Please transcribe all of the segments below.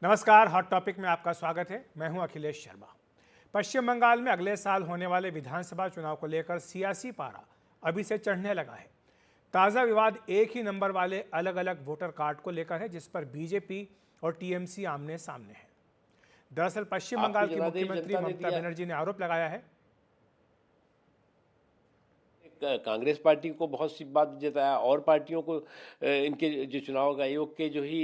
नमस्कार, hot topic में आपका स्वागत है। मैं हूं अखिलेश शर्मा। पश्चिम बंगाल में अगले साल होने वाले विधानसभा चुनाव को लेकर सियासी पारा अभी से चढ़ने लगा है। ताज़ा विवाद एक ही नंबर वाले अलग अलग वोटर कार्ड को लेकर है, जिस पर बीजेपी और टीएमसी आमने सामने है। दरअसल पश्चिम बंगाल की मुख्यमंत्री ममता बनर्जी ने आरोप लगाया है कांग्रेस पार्टी को बहुत सी बात जताया और पार्टियों को इनके जो चुनाव आयोग के जो ही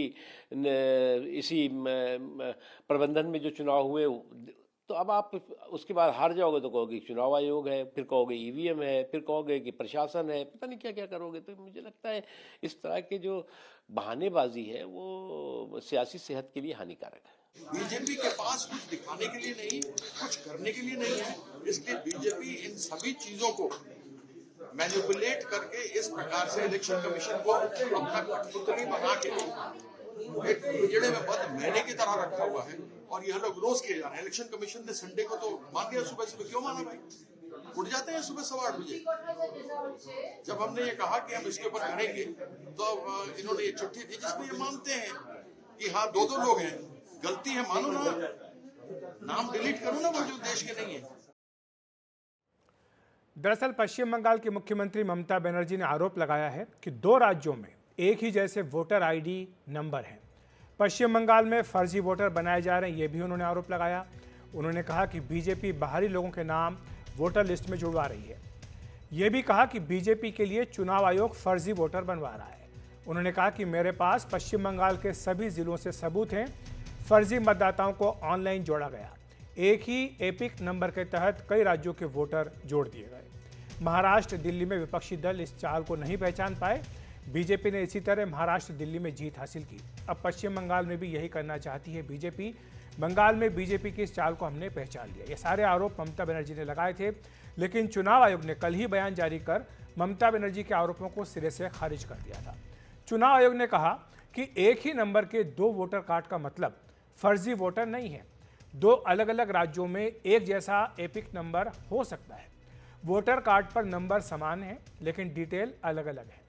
इसी प्रबंधन में जो चुनाव हुए, तो अब आप उसके बाद हार जाओगे तो कहोगे चुनाव आयोग है, फिर कहोगे ईवीएम है, फिर कहोगे कि प्रशासन है, पता नहीं क्या क्या करोगे। तो मुझे लगता है इस तरह के जो बहानेबाजी है वो सियासी सेहत के लिए हानिकारक है। बीजेपी के पास कुछ दिखाने के लिए नहीं, कुछ करने के लिए नहीं है, इसलिए बीजेपी इन सभी चीजों को मैनिपुलेट करके इस प्रकार से इलेक्शन कमीशन को अपना कठपुतली बना के एक पिंजड़े में बंद मैने की तरह रखा हुआ है और यह लोग रोज किए जा रहे हैं। इलेक्शन कमीशन ने संडे को तो मान लिया, सुबह सुबह क्यों माना भाई? उठ जाते हैं सुबह 8:15 बजे। जब हमने ये कहा कि हम इसके ऊपर करेंगे तो इन्होंने ये चिट्ठी दी जिसमें ये मानते हैं कि हाँ दो लोग हैं, गलती है मानो ना, नाम डिलीट करो ना वो जो देश के नहीं है। दरअसल पश्चिम बंगाल की मुख्यमंत्री ममता बनर्जी ने आरोप लगाया है कि दो राज्यों में एक ही जैसे वोटर आईडी नंबर हैं। पश्चिम बंगाल में फर्जी वोटर बनाए जा रहे हैं, ये भी उन्होंने आरोप लगाया। उन्होंने कहा कि बीजेपी बाहरी लोगों के नाम वोटर लिस्ट में जुड़वा रही है। ये भी कहा कि बीजेपी के लिए चुनाव आयोग फर्जी वोटर बनवा रहा है। उन्होंने कहा कि मेरे पास पश्चिम बंगाल के सभी जिलों से सबूत हैं, फर्जी मतदाताओं को ऑनलाइन जोड़ा गया। एक ही एपिक नंबर के तहत कई राज्यों के वोटर जोड़ दिए गए। महाराष्ट्र दिल्ली में विपक्षी दल इस चाल को नहीं पहचान पाए। बीजेपी ने इसी तरह महाराष्ट्र दिल्ली में जीत हासिल की। अब पश्चिम बंगाल में भी यही करना चाहती है बीजेपी। बंगाल में बीजेपी की इस चाल को हमने पहचान लिया। ये सारे आरोप ममता बनर्जी ने लगाए थे, लेकिन चुनाव आयोग ने कल ही बयान जारी कर ममता बनर्जी के आरोपों को सिरे से खारिज कर दिया था। चुनाव आयोग ने कहा कि एक ही नंबर के दो वोटर कार्ड का मतलब फर्जी वोटर नहीं है। दो अलग अलग राज्यों में एक जैसा एपिक नंबर हो सकता है। वोटर कार्ड पर नंबर समान है लेकिन डिटेल अलग अलग है।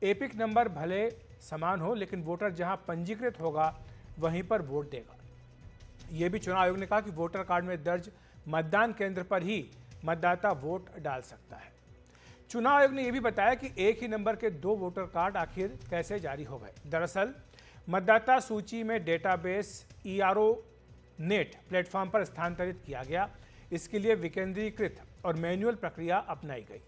एपिक नंबर भले समान हो, लेकिन वोटर जहां पंजीकृत होगा वहीं पर वोट देगा। यह भी चुनाव आयोग ने कहा कि वोटर कार्ड में दर्ज मतदान केंद्र पर ही मतदाता वोट डाल सकता है। चुनाव आयोग ने यह भी बताया कि एक ही नंबर के दो वोटर कार्ड आखिर कैसे जारी हो गए। दरअसल मतदाता सूची में डेटाबेस ERO नेट प्लेटफॉर्म पर स्थानांतरित किया गया। इसके लिए विकेंद्रीकृत और मैनुअल प्रक्रिया अपनाई गई।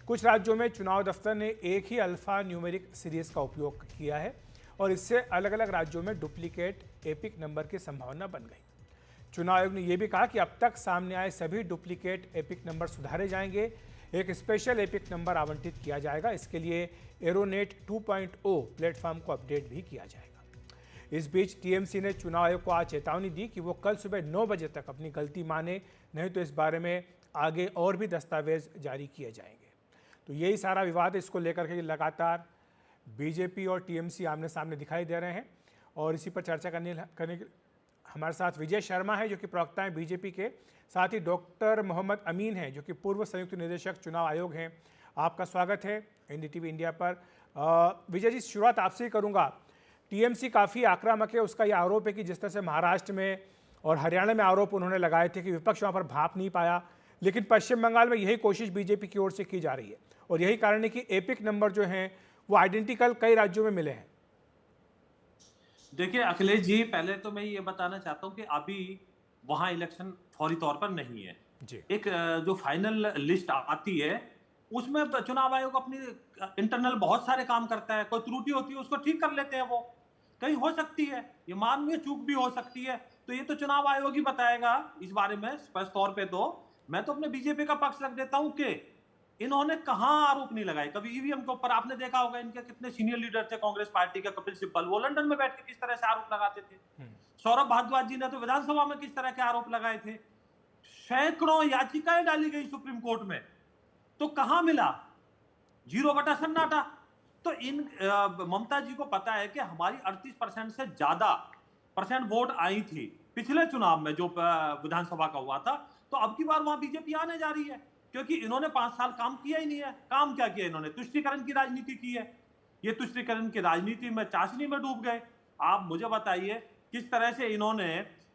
कुछ राज्यों में चुनाव दफ्तर ने एक ही अल्फा न्यूमेरिक सीरीज का उपयोग किया है और इससे अलग अलग राज्यों में डुप्लीकेट एपिक नंबर की संभावना बन गई। चुनाव आयोग ने यह भी कहा कि अब तक सामने आए सभी डुप्लीकेट एपिक नंबर सुधारे जाएंगे। एक स्पेशल एपिक नंबर आवंटित किया जाएगा। इसके लिए एरोनेट 2.0 प्लेटफॉर्म को अपडेट भी किया जाएगा। इस बीच टीएमसी ने चुनाव आयोग को आज चेतावनी दी कि वो कल सुबह 9 बजे तक अपनी गलती माने, नहीं तो इस बारे में आगे और भी दस्तावेज जारी किए जाएंगे। तो यही सारा विवाद है। इसको लेकर के लगातार बीजेपी और टीएमसी आमने सामने दिखाई दे रहे हैं और इसी पर चर्चा करने के हमारे साथ विजय शर्मा है, जो कि प्रवक्ता हैं बीजेपी के। साथ ही डॉक्टर मोहम्मद अमीन हैं, जो कि पूर्व संयुक्त निदेशक चुनाव आयोग हैं। आपका स्वागत है NDTV इंडिया पर। विजय जी, शुरुआत आपसे ही करूँगा। टीएमसी काफ़ी आक्रामक है। उसका यह आरोप है कि जिस तरह से महाराष्ट्र में और हरियाणा में आरोप उन्होंने लगाए थे कि विपक्ष वहाँ पर भाप नहीं पाया, लेकिन पश्चिम बंगाल में यही कोशिश बीजेपी की ओर से की जा रही है और यही कारण है कि एपिक नंबर जो हैं वो आइडेंटिकल कई राज्यों में मिले हैं। देखिए अखिलेश जी, पहले तो मैं ये बताना चाहता हूँ कि अभी वहाँ इलेक्शन फौरी तौर पर नहीं है जी। एक जो फाइनल लिस्ट आती है उसमें चुनाव आयोग अपनी इंटरनल बहुत सारे काम करता है। कोई त्रुटि होती है उसको ठीक कर लेते हैं, वो कहीं हो सकती है, ये मानवीय चूक भी हो सकती है। तो ये तो चुनाव आयोग ही बताएगा इस बारे में स्पष्ट तौर पे। तो मैं तो अपने बीजेपी का पक्ष रख देता हूँ कि इन्होंने कहाँ आरोप नहीं लगाए कभी ईवीएम के ऊपर। आपने देखा होगा इनके कितने सीनियर लीडर थे कांग्रेस पार्टी के, कपिल सिब्बल, वो लंदन में बैठ के किस तरह से आरोप लगाते थे। सौरभ भारद्वाज जी ने तो विधानसभा में किस तरह के आरोप लगाए थे। सैकड़ों याचिकाएं डाली गई सुप्रीम कोर्ट में, तो कहां मिला? 0 सन्नाटा। तो इन ममता जी को पता है कि हमारी 38% से ज्यादा वोट आई थी पिछले चुनाव में जो विधानसभा का हुआ था। तो अब की बार वहां बीजेपी आने जा रही है, क्योंकि इन्होंने 5 साल काम किया ही नहीं है। काम क्या किया इन्होंने? तुष्टीकरण की राजनीति की है। ये तुष्टीकरण की राजनीति में चाशनी में डूब गए। आप मुझे बताइए किस तरह से इन्होंने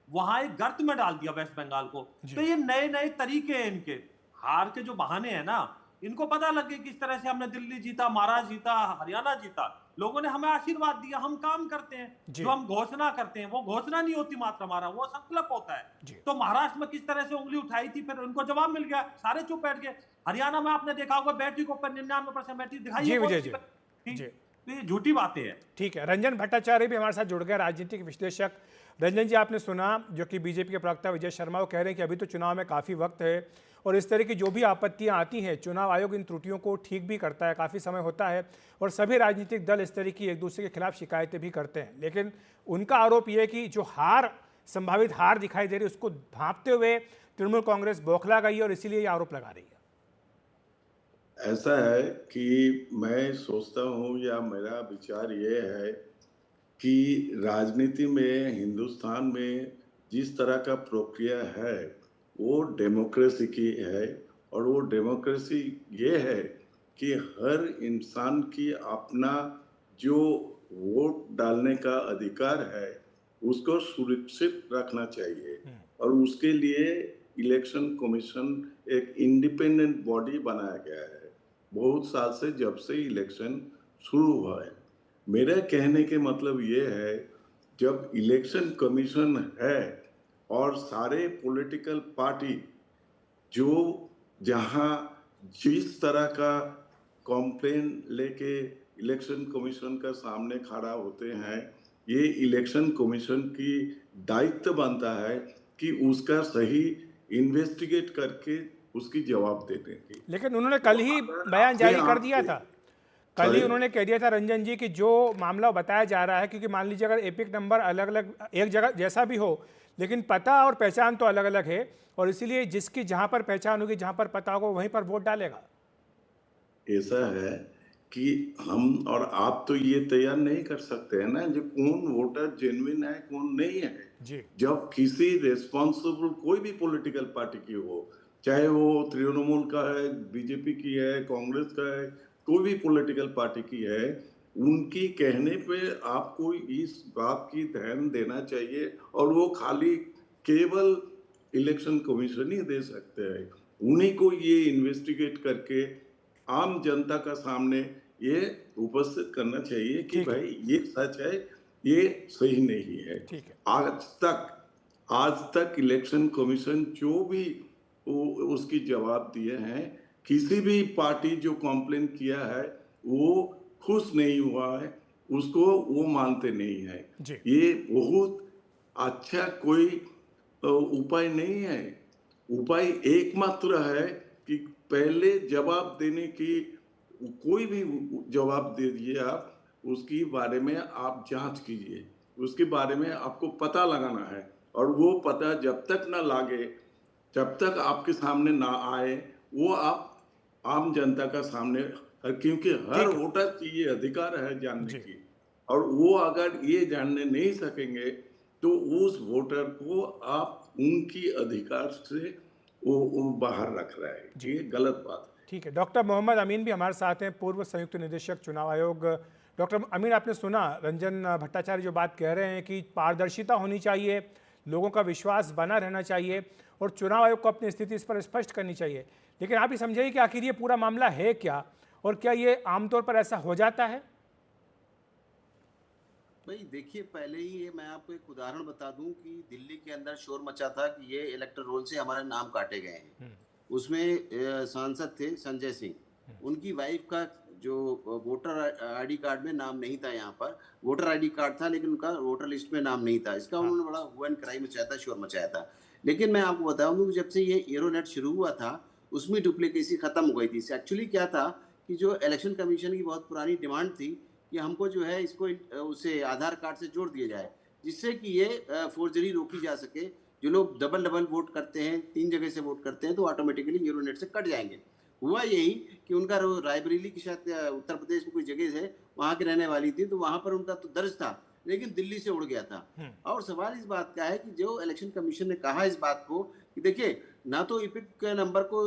वहां एक गर्त में डाल दिया वेस्ट बंगाल को। तो ये नए नए तरीके हैं इनके, हार के जो बहाने हैं ना, इनको पता लग गया किस तरह से हमने दिल्ली जीता, महाराष्ट्र जीता, हरियाणा जीता, लोगों ने हमें आशीर्वाद दिया, हम काम करते हैं, जो हम घोषणा करते हैं वो घोषणा नहीं होती मात्र हमारा, वो संकल्प होता है। तो महाराष्ट्र में किस तरह से उंगली उठाई थी, फिर उनको जवाब मिल गया, सारे चुप बैठ गए। हरियाणा में आपने देखा होगा बैटरी को 99% बैटरी दिखाई, ये झूठी बातें हैं। ठीक है, रंजन भट्टाचार्य भी हमारे साथ जुड़ गए, राजनीतिक विश्लेषक। रंजन जी, आपने सुना जो कि बीजेपी के प्रवक्ता विजय शर्मा वो कह रहे हैं कि अभी तो चुनाव में काफ़ी वक्त है और इस तरह की जो भी आपत्तियां आती हैं चुनाव आयोग इन त्रुटियों को ठीक भी करता है, काफ़ी समय होता है और सभी राजनीतिक दल इस तरह की एक दूसरे के खिलाफ शिकायतें भी करते हैं। लेकिन उनका आरोप यह है कि जो संभावित हार दिखाई दे रही है उसको भांपते हुए तृणमूल कांग्रेस बौखला गई और इसीलिए ये आरोप लगा रही है। ऐसा है कि मैं सोचता हूँ या मेरा विचार ये है कि राजनीति में हिंदुस्तान में जिस तरह का प्रक्रिया है वो डेमोक्रेसी की है और वो डेमोक्रेसी ये है कि हर इंसान की अपना जो वोट डालने का अधिकार है उसको सुरक्षित रखना चाहिए और उसके लिए इलेक्शन कमीशन एक इंडिपेंडेंट बॉडी बनाया गया है बहुत साल से, जब से इलेक्शन शुरू हुआ है। मेरा कहने के मतलब ये है जब इलेक्शन कमीशन है और सारे पॉलिटिकल पार्टी जो जहां जिस तरह का कॉम्प्लेन लेके इलेक्शन कमीशन का सामने खड़ा होते हैं, ये इलेक्शन कमीशन की दायित्व बनता है कि उसका सही इन्वेस्टिगेट करके उसकी जवाब देने की। लेकिन उन्होंने कल ही बयान जारी कर दिया था, कल ही उन्होंने कह दिया था रंजन जी कि जो मामला बताया जा रहा है, क्योंकि मान लीजिए अगर एपिक नंबर अलग अलग एक जगह जैसा भी हो लेकिन पता और पहचान तो अलग अलग है और इसीलिए जिसकी जहां पर पहचान होगी, जहां पर पता होगा वहीं पर वोट डालेगा। ऐसा है कि हम और आप तो ये तैयार नहीं कर सकते हैं ना जो कौन वोटर जेन्युइन है कौन नहीं है जी। जब किसी रिस्पॉन्सिबल कोई भी पॉलिटिकल पार्टी की हो, चाहे वो तृणमूल का है, बीजेपी की है, कांग्रेस का है, कोई भी पॉलिटिकल पार्टी की है, उनकी कहने पे आपको इस बात की ध्यान देना चाहिए और वो खाली केवल इलेक्शन कमीशन ही दे सकते हैं। उन्हीं को ये इन्वेस्टिगेट करके आम जनता का सामने ये उपस्थित करना चाहिए कि भाई ये सच है, ये सही नहीं है। आज तक इलेक्शन कमीशन जो भी उसकी जवाब दिए हैं, किसी भी पार्टी जो कॉम्प्लेन किया है वो खुश नहीं हुआ है, उसको वो मानते नहीं है। ये बहुत अच्छा कोई उपाय नहीं है। उपाय एकमात्र है कि पहले जवाब देने की कोई भी जवाब दे दिए आप, उसके बारे में आप जांच कीजिए, उसके बारे में आपको पता लगाना है और वो पता जब तक ना लागे, जब तक आपके सामने ना आए, वो आप आम जनता का सामने, क्योंकि हर वोटर की ये अधिकार है जानने की और वो अगर ये जानने नहीं सकेंगे तो उस वोटर को आप उनकी अधिकार से वो बाहर रख रहे हैं, ये गलत बात है। ठीक है, डॉक्टर मोहम्मद अमीन भी हमारे साथ हैं, पूर्व संयुक्त निदेशक चुनाव आयोग। डॉक्टर अमीन, आपने सुना रंजन भट्टाचार्य जो बात कह रहे हैं कि पारदर्शिता होनी चाहिए, लोगों का विश्वास बना रहना चाहिए और चुनाव आयोग को अपनी स्थिति इस पर स्पष्ट करनी चाहिए, लेकिन आप ही समझिए कि आखिर ये पूरा मामला है क्या और क्या ये आमतौर पर ऐसा हो जाता है? भाई देखिए, पहले ही ये मैं आपको एक उदाहरण बता दूं कि दिल्ली के अंदर शोर मचा था कि ये इलेक्टोरल रोल से हमारे नाम काटे गए हैं। उसमें सांसद थे संजय सिंह, उनकी वाइफ का जो वोटर आईडी कार्ड में नाम नहीं था, यहाँ पर वोटर आईडी कार्ड था लेकिन उनका वोटर लिस्ट में नाम नहीं था। इसका उन्होंने बड़ा हुआ एंड क्राई मचाया था, शोर मचाया था। लेकिन मैं आपको बताऊं कि जब से ये एरोनेट शुरू हुआ था उसमें डुप्लीकेसी खत्म हो गई थी। एक्चुअली क्या था कि जो इलेक्शन कमीशन की बहुत पुरानी डिमांड थी कि हमको जो है इसको उसे आधार कार्ड से जोड़ दिया जाए, जिससे कि ये फोर्जरी रोकी जा सके। जो लोग डबल वोट करते हैं, 3 जगह से वोट करते हैं, तो ऑटोमेटिकली यूरोनेट से कट जाएंगे। हुआ यही कि उनका रायबरेली की शायद उत्तर प्रदेश में कोई जगह है, वहाँ की रहने वाली थी, तो वहाँ पर उनका तो दर्ज था लेकिन दिल्ली से उड़ गया था। और सवाल इस बात का है कि जो इलेक्शन कमीशन ने कहा इस बात को कि देखिए, ना तो इपिक के नंबर को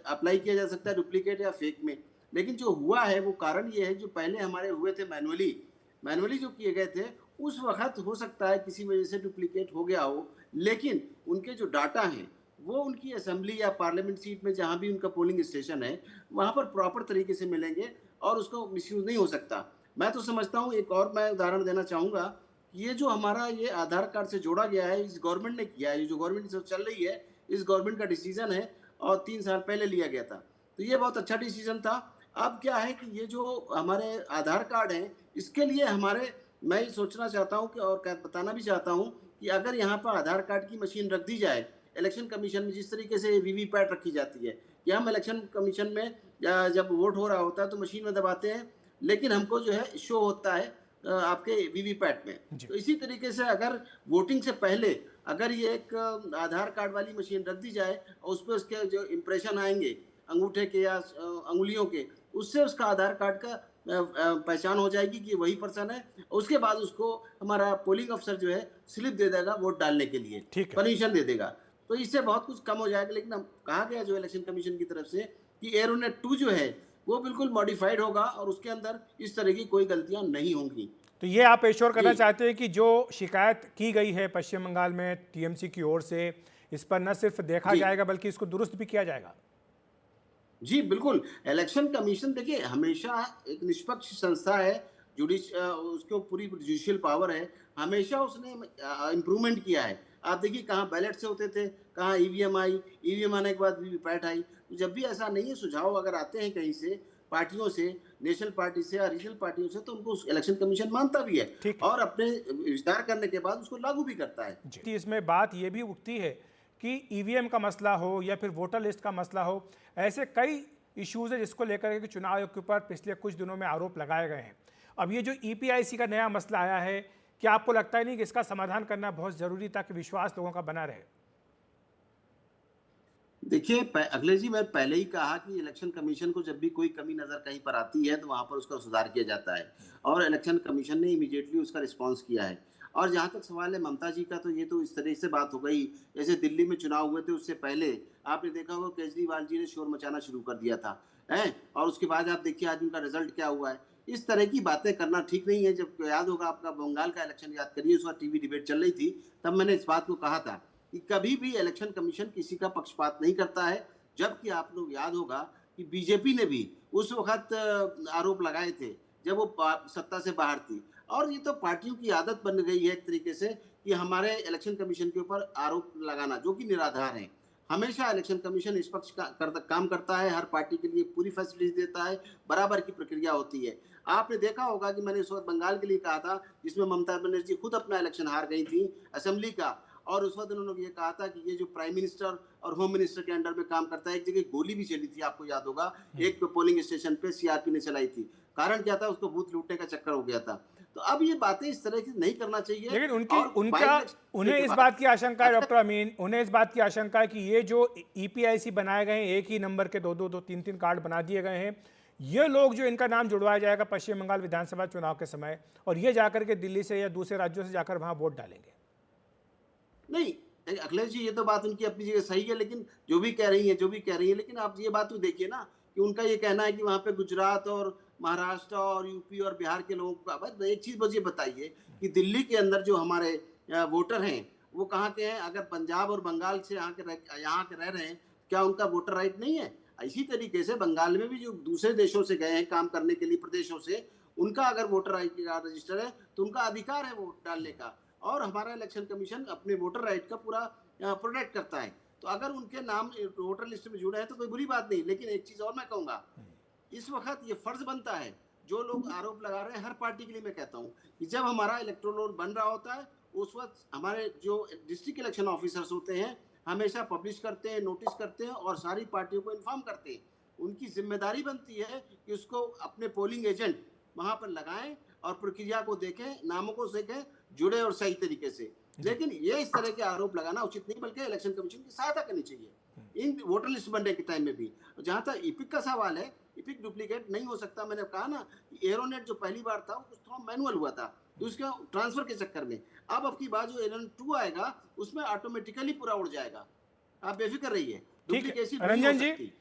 अप्लाई किया जा सकता है डुप्लीकेट या फेक में, लेकिन जो हुआ है वो कारण ये है जो पहले हमारे हुए थे मैनुअली जो किए गए थे उस वक्त हो सकता है किसी वजह से डुप्लीकेट हो गया हो, लेकिन उनके जो डाटा हैं वो उनकी असेंबली या पार्लियामेंट सीट में जहाँ भी उनका पोलिंग स्टेशन है वहाँ पर प्रॉपर तरीके से मिलेंगे और उसको मिसयूज नहीं हो सकता। मैं तो समझता हूँ, एक और मैं उदाहरण देना चाहूँगा कि ये जो हमारा ये आधार कार्ड से जोड़ा गया है, इस गवर्नमेंट ने किया है, ये जो गवर्नमेंट चल रही है इस गवर्नमेंट का डिसीजन है और 3 साल पहले लिया गया था, तो ये बहुत अच्छा डिसीजन था। अब क्या है कि ये जो हमारे आधार कार्ड हैं इसके लिए हमारे, मैं ये सोचना चाहता हूँ कि और बताना भी चाहता हूँ कि अगर यहाँ पर आधार कार्ड की मशीन रख दी जाए, इलेक्शन कमीशन में जिस तरीके से वीवीपैट रखी जाती है कि हम इलेक्शन कमीशन में जब वोट हो रहा होता है तो मशीन में दबाते हैं, लेकिन हमको जो है शो होता है आपके वीवीपैट में। तो इसी तरीके से अगर वोटिंग से पहले अगर ये एक आधार कार्ड वाली मशीन रख दी जाए और उस पर उसके जो इम्प्रेशन आएंगे अंगूठे के या अंगुलियों के, उससे उसका आधार कार्ड का पहचान हो जाएगी कि वही पर्सन है। उसके बाद उसको हमारा पोलिंग अफसर जो है स्लिप दे देगा वोट डालने के लिए, परमिशन दे देगा, तो इससे बहुत कुछ कम हो जाएगा। लेकिन कहा गया जो इलेक्शन कमीशन की तरफ से कि एरोनेट 2 जो है वो बिल्कुल मॉडिफाइड होगा और उसके अंदर इस तरह की कोई गलतियां नहीं होंगी। तो ये आप एश्योर करना चाहते हैं कि जो शिकायत की गई है पश्चिम बंगाल में टीएमसी की ओर से, इस पर न सिर्फ देखा जाएगा बल्कि इसको दुरुस्त भी किया जाएगा? जी बिल्कुल। इलेक्शन कमीशन देखिए हमेशा एक निष्पक्ष संस्था है, उसको पूरी जुडिशियल पावर है, हमेशा उसने इम्प्रूवमेंट किया है। आप देखिए कहाँ बैलेट से होते थे, कहाँ ईवीएम आई, ईवीएम आने के बाद वीवीपैट आई। तो जब भी ऐसा नहीं है, सुझाव अगर आते हैं कहीं से, पार्टियों से, नेशनल पार्टी से या रीजनल पार्टियों से, तो उनको इलेक्शन कमीशन मानता भी है और अपने विचार करने के बाद उसको लागू भी करता है। इसमें बात ये भी उठती है कि ईवीएम का मसला हो या फिर वोटर लिस्ट का मसला हो, ऐसे कई इश्यूज है जिसको लेकर के चुनाव आयोग के ऊपर पिछले कुछ दिनों में आरोप लगाए गए हैं। अब ये जो ईपीआईसी का नया मसला आया है, क्या आपको लगता है नहीं कि इसका समाधान करना बहुत जरूरी ताकि विश्वास लोगों का बना रहे? देखिए अखिलेश जी, मैं पहले ही कहा कि इलेक्शन कमीशन को जब भी कोई कमी नजर कहीं पर आती है तो वहां पर उसका सुधार किया जाता है और इलेक्शन कमीशन ने इमीडिएटली उसका रिस्पांस किया है। और जहां तक सवाल है ममता जी का, तो ये तो इस तरह से बात हो गई जैसे दिल्ली में चुनाव हुए थे उससे पहले आपने देखा होगा केजरीवाल जी ने शोर मचाना शुरू कर दिया था है, और उसके बाद आप देखिए आज उनका रिजल्ट क्या हुआ है। इस तरह की बातें करना ठीक नहीं है। जब याद होगा आपका बंगाल का इलेक्शन याद करिए, उस वक्त टीवी डिबेट चल रही थी, तब मैंने इस बात को कहा था कि कभी भी इलेक्शन कमीशन किसी का पक्षपात नहीं करता है। जबकि आप लोग याद होगा कि बीजेपी ने भी उस वक्त आरोप लगाए थे जब वो सत्ता से बाहर थी, और ये तो पार्टियों की आदत बन गई है एक तरीके से कि हमारे इलेक्शन कमीशन के ऊपर आरोप लगाना जो कि निराधार है। हमेशा इलेक्शन कमीशन निष्पक्ष काम करता है, हर पार्टी के लिए पूरी फैसिलिटी देता है, बराबर की प्रक्रिया होती है। आपने देखा होगा कि मैंने उस वक्त बंगाल के लिए कहा था जिसमें ममता बनर्जी खुद अपना इलेक्शन हार गई थी असेंबली का, और उस वक्त उन्होंने ये कहा था कि ये जो प्राइम मिनिस्टर और होम मिनिस्टर के अंडर में काम करता है। एक जगह गोली भी चली थी, आपको याद होगा, एक पोलिंग स्टेशन पे सीआरपी ने चलाई थी। कारण क्या था? उसको बूथ लूटने का चक्कर हो गया था। तो अब ये बातें इस तरह की नहीं करना चाहिए। लेकिन उन्हें इस बात की आशंका है डॉक्टर अमीन, उन्हें इस बात की आशंका है कि ये जो ईपीआईसी बनाए गए हैं, एक ही नंबर के दो तीन कार्ड बना दिए गए हैं, ये लोग जो इनका नाम जुड़वाया जाएगा पश्चिम बंगाल विधानसभा चुनाव के समय, और ये जाकर के दिल्ली से या दूसरे राज्यों से जाकर वहां वोट डालेंगे। नहीं अखिलेश जी, ये तो बात उनकी अपनी जगह सही है, लेकिन जो भी कह रही है, लेकिन आप ये बात तो देखिए ना कि उनका ये कहना है कि वहाँ पे गुजरात और महाराष्ट्र और यूपी और बिहार के लोगों का, एक चीज मुझे बताइए कि दिल्ली के अंदर जो हमारे वोटर हैं वो कहाँ के हैं? अगर पंजाब और बंगाल से यहाँ के रह रहे हैं, क्या उनका वोटर राइट नहीं है? इसी तरीके से बंगाल में भी जो दूसरे देशों से गए हैं काम करने के लिए, प्रदेशों से, उनका अगर वोटर राइट का रजिस्टर है तो उनका अधिकार है वोट डालने का, और हमारा इलेक्शन कमीशन अपने वोटर राइट का पूरा प्रोटेक्ट करता है। तो अगर उनके नाम वोटर लिस्ट में जुड़े हैं तो कोई बुरी बात नहीं। लेकिन एक चीज और मैं कहूंगा, इस वक्त ये फर्ज बनता है, जो लोग आरोप लगा रहे हैं, हर पार्टी के लिए मैं कहता हूँ कि जब हमारा इलेक्टोरल रोल बन रहा होता है उस वक्त हमारे जो डिस्ट्रिक्ट इलेक्शन ऑफिसर्स होते हैं हमेशा पब्लिश करते हैं, नोटिस करते हैं और सारी पार्टियों को इन्फॉर्म करते हैं। उनकी जिम्मेदारी बनती है कि उसको अपने पोलिंग एजेंट वहां पर लगाएं और प्रक्रिया को देखें, नामों को देखें, जुड़े और सही तरीके से। लेकिन ये इस तरह के आरोप लगाना उचित नहीं, बल्कि इलेक्शन कमीशन की सहायता करनी चाहिए इन वोटर लिस्ट बनने के टाइम में भी। जहां तक इपिक का सवाल है, इपिक डुप्लीकेट नहीं हो सकता। मैंने कहा ना कि एरोनेट जो पहली बार था वो थोड़ा मैनुअल हुआ था, तो उसका ट्रांसफर के चक्कर में अब की बात जो एरोनेट 2 आएगा उसमें ऑटोमेटिकली पूरा उड़ जाएगा, आप बेफिक्र रहिए। रंजन जी,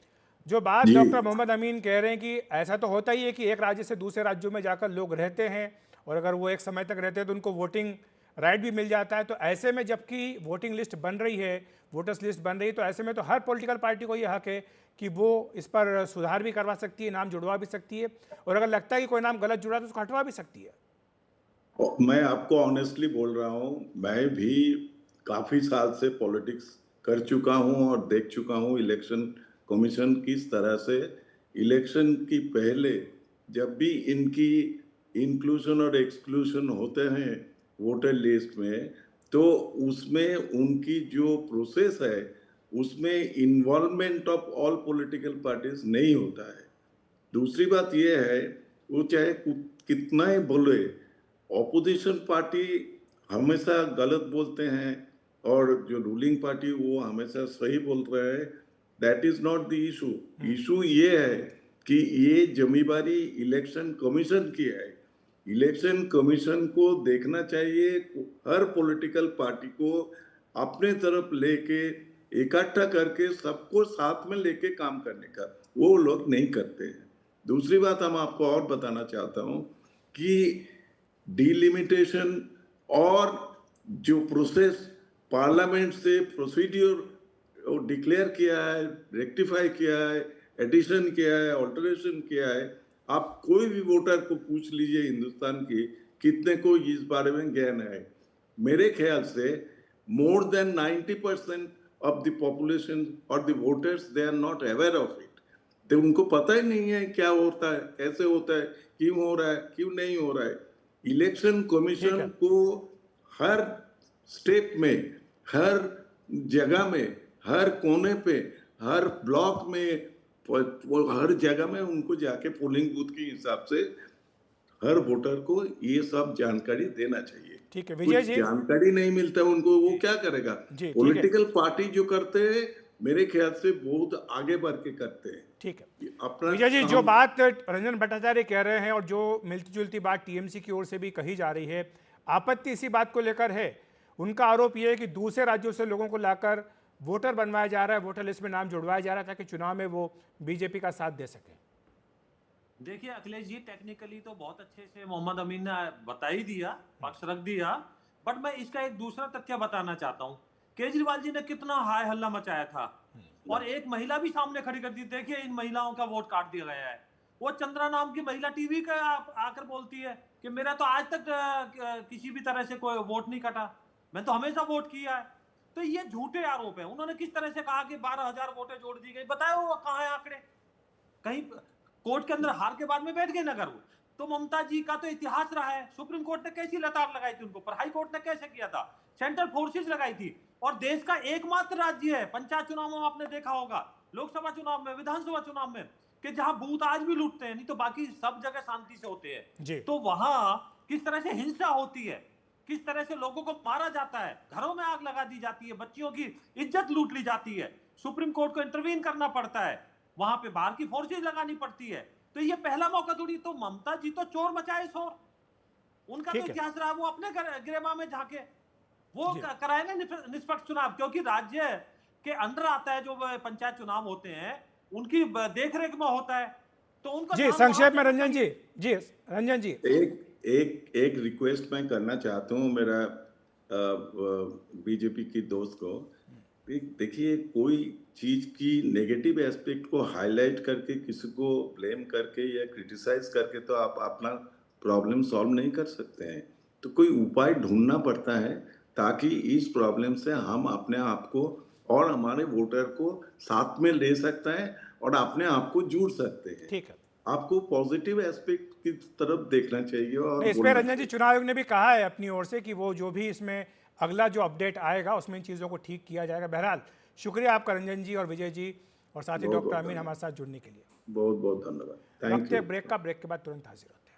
जो बात डॉक्टर मोहम्मद अमीन कह रहे हैं कि ऐसा तो होता ही है कि एक राज्य से दूसरे राज्यों में जाकर लोग रहते हैं और अगर वो एक समय तक रहते हैं तो उनको वोटिंग राइट भी मिल जाता है। तो ऐसे में जबकि वोटिंग लिस्ट बन रही है, वोटर्स लिस्ट बन रही है, तो ऐसे में तो हर पॉलिटिकल पार्टी को ये हक है कि वो इस पर सुधार भी करवा सकती है, नाम जुड़वा भी सकती है, और अगर लगता है कि कोई नाम गलत जुड़ा तो उसको हटवा भी सकती है। मैं आपको ऑनेस्टली बोल रहा हूँ, मैं भी काफी साल से पॉलिटिक्स कर चुका हूँ और देख चुका हूँ इलेक्शन कमीशन किस तरह से इलेक्शन की पहले जब भी इनकी इंक्लूजन और एक्सक्लूजन होते हैं वोटर लिस्ट में, तो उसमें उनकी जो प्रोसेस है उसमें involvement of all political parties नहीं होता है। दूसरी बात यह है, वो चाहे कितना ही बोले, ऑपोजिशन पार्टी हमेशा गलत बोलते हैं और जो रूलिंग पार्टी वो हमेशा सही बोल रहा है। That is not the issue. Issue ये है कि ये जिम्मेदारी इलेक्शन कमीशन की है। इलेक्शन कमीशन को देखना चाहिए हर पॉलिटिकल पार्टी को अपने तरफ लेके इकट्ठा करके सबको साथ में लेके काम करने का, वो लोग नहीं करते हैं। दूसरी बात हम आपको और बताना चाहता हूं कि डिलिमिटेशन और जो प्रोसेस पार्लियामेंट से प्रोसीड्यूर डिक्लेयर किया है, रेक्टिफाई किया है, एडिशन किया है, ऑल्टरेशन किया है, आप कोई भी वोटर को पूछ लीजिए हिंदुस्तान की कितने को इस बारे में ज्ञान है। मेरे ख्याल से more than 90% of the population और the voters they are not aware of it. तो उनको पता ही नहीं है क्या होता है, कैसे होता है, क्यों हो रहा है, क्यों नहीं हो रहा है। इलेक्शन कमीशन को हर स्टेप में, हर जगह में, हर कोने पे, हर ब्लॉक में, हर जगह में उनको जाके पोलिंग बूथ के हिसाब से हर वोटर को ये सब जानकारी देना चाहिए। ठीक है विजय जी, जानकारी नहीं मिलता उनको, वो क्या करेगा। पॉलिटिकल पार्टी जो करते हैं मेरे ख्याल से बहुत आगे बढ़ के करते हैं। ठीक है अपना विजय जी, जो बात रंजन भट्टाचार्य कह रहे हैं और जो मिलती जुलती बात टीएमसी की ओर से भी कही जा रही है, आपत्ति इसी बात को लेकर है। उनका आरोप यह है कि दूसरे राज्यों से लोगों को लाकर वोटर बनवाया जा रहा है, वोटर लिस्ट में नाम जुड़वाया जा रहा है ताकि चुनाव में वो बीजेपी का साथ दे सके। देखिए अखिलेश जी, टेक्निकली तो बहुत अच्छे से मोहम्मद अमीन ने बता ही दिया, पक्ष रख दिया, बट मैं इसका एक दूसरा तथ्य बताना चाहता हूँ। केजरीवाल जी ने कितना हाय हल्ला मचाया था और एक महिला भी सामने खड़ी कर दी। देखिए इन महिलाओं का वोट काट दिया गया है। वो चंद्रा नाम की महिला टीवी का आकर बोलती है कि मेरा तो आज तक किसी भी तरह से कोई वोट नहीं कटा, मैं तो हमेशा वोट किया है। तो ये झूठे आरोप है। उन्होंने किस तरह से कहा कि 12,000 वोटें जोड़ दी गई, बताया वो कहाँ है आंकड़े? कहीं कोर्ट के अंदर हार के बाद में बैठ गए नगर। तो ममता जी का तो इतिहास रहा है, सुप्रीम कोर्ट ने कैसी लताड़ लगाई थी उनको पर, हाई कोर्ट ने कैसे किया था, सेंट्रल फोर्सेस लगाई थी। और देश का एकमात्र राज्य है, पंचायत चुनाव में आपने देखा होगा, लोकसभा चुनाव में, विधानसभा चुनाव में, कि जहां बूथ आज भी लूटते हैं, नहीं तो बाकी सब जगह शांति से होते हैं। तो वहां किस तरह से हिंसा होती है, किस तरह से लोगों को मारा जाता है, घरों में आग लगा दी जाती है, बच्चियों की इज्जत लूट ली जाती है, सुप्रीम कोर्ट को इंटरवीन करना पड़ता है, वहां पे बाहर की फोर्सेज लगानी पड़ती है। तो ये पहला मौका थोड़ी। तो ममता जी तो चोर मचाए शोर, उनका तो इतिहास रहा, वो अपने गिरेबान में झांके, वो कराए ना निष्पक्ष चुनाव, क्योंकि राज्य के अंडर आता है जो पंचायत चुनाव होते हैं, उनकी देखरेख में होता है। तो उनको जी संक्षेप में रंजन जी, रंजन जी एक रिक्वेस्ट मैं करना चाहता हूँ मेरा बीजेपी की दोस्त को। देखिए कोई चीज की नेगेटिव एस्पेक्ट को हाईलाइट करके किसी को ब्लेम करके या क्रिटिसाइज करके तो आप अपना प्रॉब्लम सॉल्व नहीं कर सकते हैं। तो कोई उपाय ढूंढना पड़ता है ताकि इस प्रॉब्लम से हम अपने आप को और हमारे वोटर को साथ में ले सकते हैं और अपने आप को जुड़ सकते हैं। ठीक है, आपको पॉजिटिव एस्पेक्ट की तरफ देखना चाहिए। और इस पे रंजन जी चुनाव आयोग ने भी कहा है अपनी ओर से कि वो जो भी इसमें अगला जो अपडेट आएगा उसमें इन चीज़ों को ठीक किया जाएगा। बहरहाल शुक्रिया आपका रंजन जी और विजय जी और साथ ही डॉक्टर अमीन हमारे साथ जुड़ने के लिए। बहुत बहुत धन्यवाद। वक्त है ब्रेक का, ब्रेक के बाद तुरंत हाजिर होते हैं।